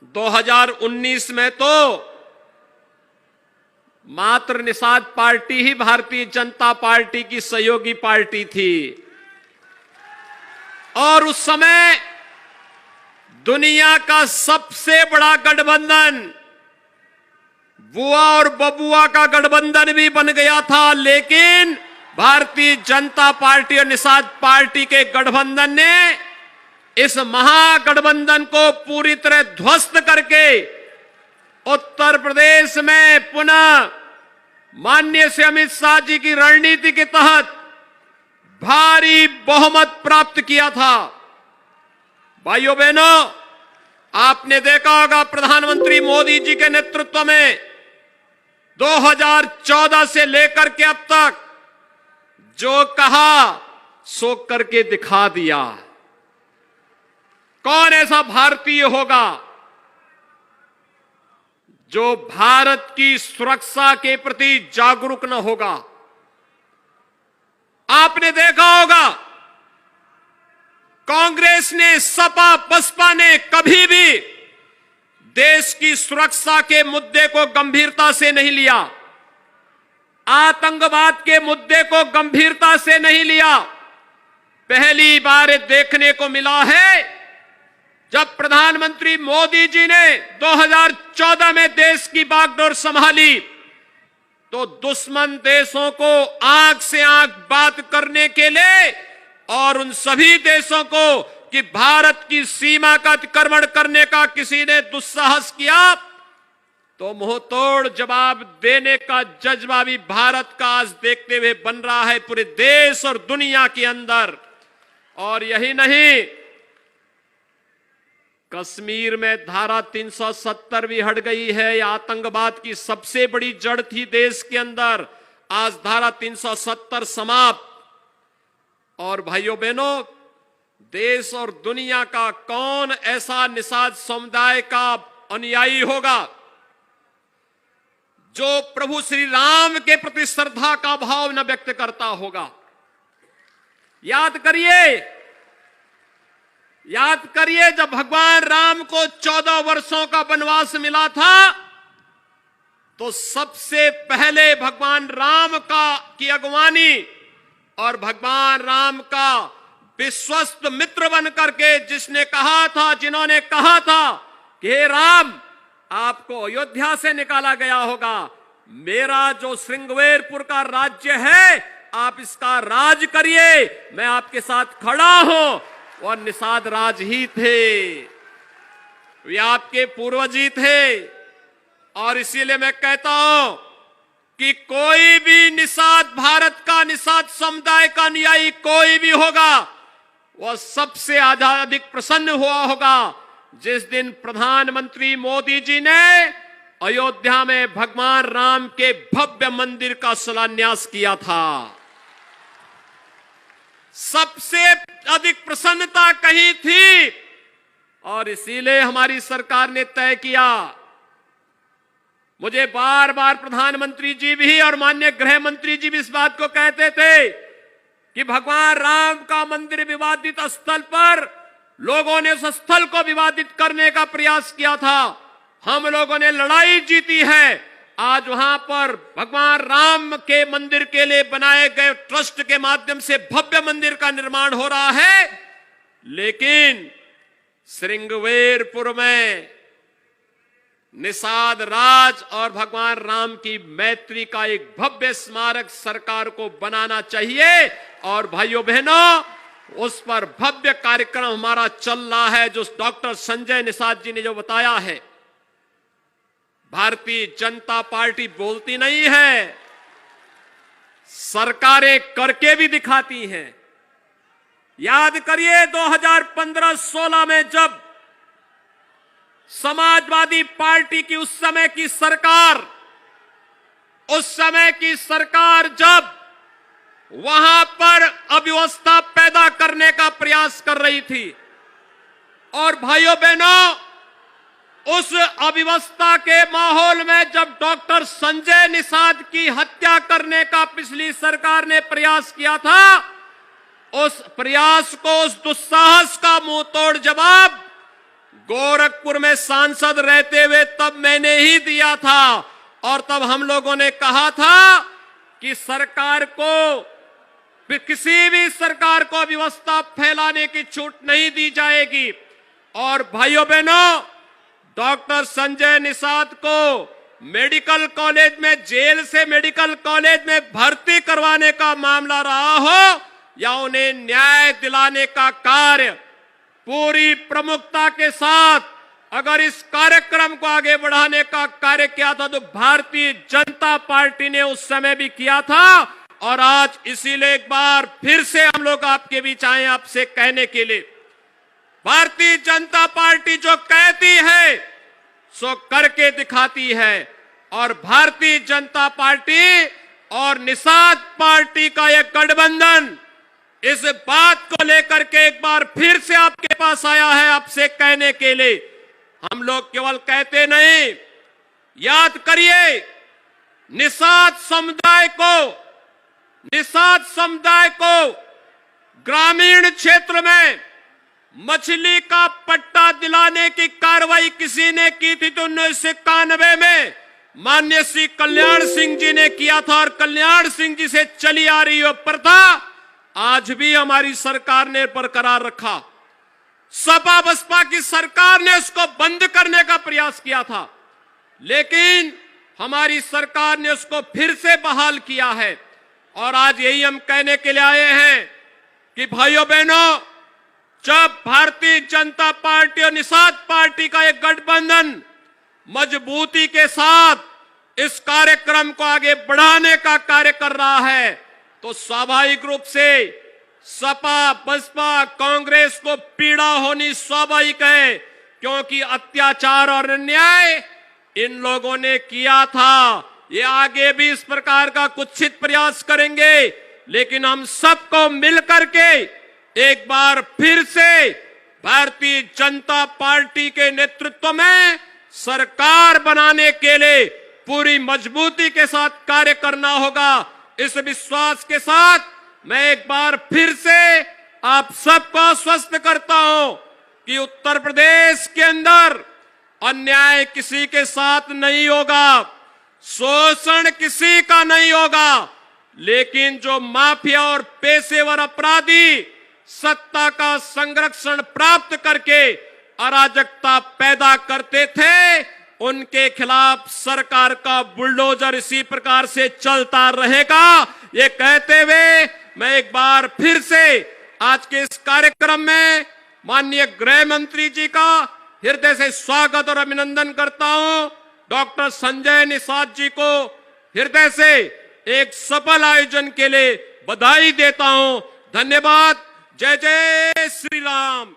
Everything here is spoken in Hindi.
2019 में तो मात्र निषाद पार्टी ही भारतीय जनता पार्टी की सहयोगी पार्टी थी और उस समय दुनिया का सबसे बड़ा गठबंधन बुआ और बबुआ का गठबंधन भी बन गया था, लेकिन भारतीय जनता पार्टी और निषाद पार्टी के गठबंधन ने इस महागठबंधन को पूरी तरह ध्वस्त करके उत्तर प्रदेश में पुनः माननीय श्री अमित शाह जी की रणनीति के तहत भारी बहुमत प्राप्त किया था। भाइयों बहनों, आपने देखा होगा प्रधानमंत्री मोदी जी के नेतृत्व में 2014 से लेकर के अब तक जो कहा सो करके दिखा दिया। कौन ऐसा भारतीय होगा जो भारत की सुरक्षा के प्रति जागरूक न होगा? आपने देखा होगा कांग्रेस ने, सपा बसपा ने कभी भी देश की सुरक्षा के मुद्दे को गंभीरता से नहीं लिया, आतंकवाद के मुद्दे को गंभीरता से नहीं लिया। पहली बार देखने को मिला है जब प्रधानमंत्री मोदी जी ने 2014 में देश की बागडोर संभाली तो दुश्मन देशों को आंख से आंख बात करने के लिए और उन सभी देशों को कि भारत की सीमा का अतिक्रमण करने का किसी ने दुस्साहस किया तो मुंहतोड़ जवाब देने का जज्बा भी भारत का आज देखते हुए बन रहा है पूरे देश और दुनिया के अंदर। और यही नहीं, कश्मीर में धारा 370 भी हट गई है। यह आतंकवाद की सबसे बड़ी जड़ थी देश के अंदर। आज धारा 370 समाप्त। और भाइयों बहनों, देश और दुनिया का कौन ऐसा निषाद समुदाय का अनुयायी होगा जो प्रभु श्री राम के प्रति श्रद्धा का भाव न व्यक्त करता होगा? याद करिए जब भगवान राम को 14 वर्षों का वनवास मिला था तो सबसे पहले भगवान राम की अगवानी और भगवान राम का विश्वस्त मित्र बन करके जिन्होंने कहा था कि हे राम, आपको अयोध्या से निकाला गया होगा, मेरा जो श्रृंगवेरपुर का राज्य है आप इसका राज करिए, मैं आपके साथ खड़ा हूं। और निषाद राज ही थे, वे आपके पूर्वज ही थे। और इसीलिए मैं कहता हूं कि कोई भी निषाद, भारत का निषाद समुदाय का अनुयायी कोई भी होगा, वह सबसे अधिक प्रसन्न हुआ होगा जिस दिन प्रधानमंत्री मोदी जी ने अयोध्या में भगवान राम के भव्य मंदिर का शिलान्यास किया था। सबसे अधिक प्रसन्नता कहीं थी और इसीलिए हमारी सरकार ने तय किया। मुझे बार बार प्रधानमंत्री जी भी और माननीय गृह मंत्री जी भी इस बात को कहते थे कि भगवान राम का मंदिर विवादित स्थल पर लोगों ने उस स्थल को विवादित करने का प्रयास किया था। हम लोगों ने लड़ाई जीती है। आज वहां पर भगवान राम के मंदिर के लिए बनाए गए ट्रस्ट के माध्यम से भव्य मंदिर का निर्माण हो रहा है। लेकिन श्रृंगवेरपुर में निषाद राज और भगवान राम की मैत्री का एक भव्य स्मारक सरकार को बनाना चाहिए। और भाइयों बहनों, उस पर भव्य कार्यक्रम हमारा चल रहा है जो डॉक्टर संजय निषाद जी ने जो बताया है। भारतीय जनता पार्टी बोलती नहीं है, सरकारें करके भी दिखाती हैं। याद करिए 2015-16 में जब समाजवादी पार्टी की उस समय की सरकार जब वहां पर अव्यवस्था पैदा करने का प्रयास कर रही थी और भाइयों बहनों, उस अव्यवस्था के माहौल में जब डॉक्टर संजय निषाद की हत्या करने का पिछली सरकार ने प्रयास किया था, उस प्रयास को, उस दुस्साहस का मुंहतोड़ जवाब गोरखपुर में सांसद रहते हुए तब मैंने ही दिया था, और तब हम लोगों ने कहा था कि सरकार को, किसी भी सरकार को व्यवस्था फैलाने की छूट नहीं दी जाएगी। और भाइयों बहनों, डॉक्टर संजय निषाद को मेडिकल कॉलेज में, जेल से मेडिकल कॉलेज में भर्ती करवाने का मामला रहा हो या उन्हें न्याय दिलाने का कार्य, पूरी प्रमुखता के साथ अगर इस कार्यक्रम को आगे बढ़ाने का कार्य किया था तो भारतीय जनता पार्टी ने उस समय भी किया था। और आज इसीलिए एक बार फिर से हम लोग आपके बीच आए आपसे कहने के लिए, भारतीय जनता पार्टी जो कहती है सो करके दिखाती है। और भारतीय जनता पार्टी और निषाद पार्टी का यह गठबंधन इस बात को लेकर के एक बार फिर से आपके पास आया है आपसे कहने के लिए। हम लोग केवल कहते नहीं, याद करिए, निषाद समुदाय को ग्रामीण क्षेत्र में मछली का पट्टा दिलाने की कार्रवाई किसी ने की थी तो 1991 में माननीय श्री कल्याण सिंह जी ने किया था। और कल्याण सिंह जी से चली आ रही है प्रथा आज भी हमारी सरकार ने बरकरार रखा। सपा बसपा की सरकार ने उसको बंद करने का प्रयास किया था, लेकिन हमारी सरकार ने उसको फिर से बहाल किया है। और आज यही हम कहने के लिए आए हैं कि भाइयों बहनों, जब भारतीय जनता पार्टी और निषाद पार्टी का एक गठबंधन मजबूती के साथ इस कार्यक्रम को आगे बढ़ाने का कार्य कर रहा है तो स्वाभाविक रूप से सपा बसपा कांग्रेस को पीड़ा होनी स्वाभाविक है, क्योंकि अत्याचार और अन्याय इन लोगों ने किया था। ये आगे भी इस प्रकार का कुत्सित प्रयास करेंगे, लेकिन हम सबको मिलकर के एक बार फिर से भारतीय जनता पार्टी के नेतृत्व में सरकार बनाने के लिए पूरी मजबूती के साथ कार्य करना होगा। इस विश्वास के साथ मैं एक बार फिर से आप सबको आश्वस्त करता हूं कि उत्तर प्रदेश के अंदर अन्याय किसी के साथ नहीं होगा, शोषण किसी का नहीं होगा, लेकिन जो माफिया और पेशेवर अपराधी सत्ता का संरक्षण प्राप्त करके अराजकता पैदा करते थे, उनके खिलाफ सरकार का बुलडोजर इसी प्रकार से चलता रहेगा। ये कहते हुए मैं एक बार फिर से आज के इस कार्यक्रम में माननीय गृह मंत्री जी का हृदय से स्वागत और अभिनंदन करता हूं। डॉक्टर संजय निषाद जी को हृदय से एक सफल आयोजन के लिए बधाई देता हूं। धन्यवाद। जय जय श्री राम।